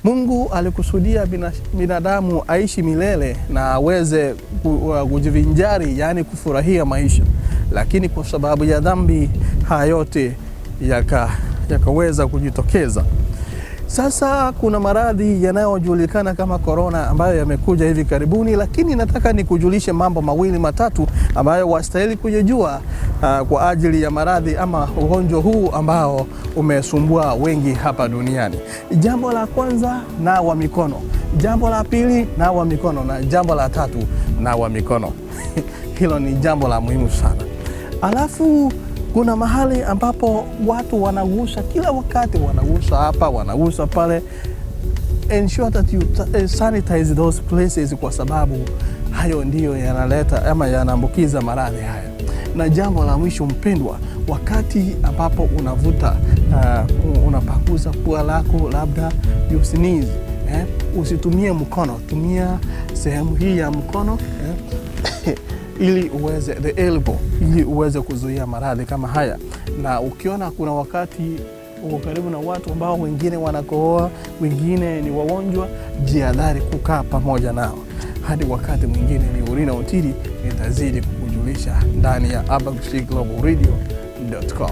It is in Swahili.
Mungu alikusudia binadamu aishi milele na aweze kujivinjari, yani kufurahia maisha. Lakini kwa sababu ya dhambi haya yote yakaweza kujitokeza. Sasa kuna maradhi yanayojulikana kama korona ambayo yamekuja hivi karibuni, lakini nataka nikujulishe mambo mawili matatu ambayo wastahili kujua kwa ajili ya maradhi ama ugonjwa huu ambao umesumbua wengi hapa duniani. Jambo la kwanza, nawa mikono. Jambo la pili, nawa mikono, na jambo la tatu, nawa mikono. Hilo ni jambo la muhimu sana. Alafu kuna mahali ambapo watu wanagusa kila wakati, wanagusa hapa, wanagusa pale. Ensure that you sanitize those places, kwa sababu hayo ndiyo yanaleta ama yanaambukiza maradhi haya. Na jambo la mwisho mpendwa, wakati ambapo unavuta unapakuza pua lako, labda you sneeze, usitumie mkono, tumia sehemu hii ya mkono ili uweze the elbow, ili uweze kuzuia maradhi kama haya. Na ukiona kuna wakati uko karibu na watu ambao wengine wanakohoa, wengine ni wagonjwa, jihadhari kukaa pamoja nao. Hadi wakati mwingine, ni Urina Otiri, nitazidi kukujulisha ndani ya abagushiglobal radio.com.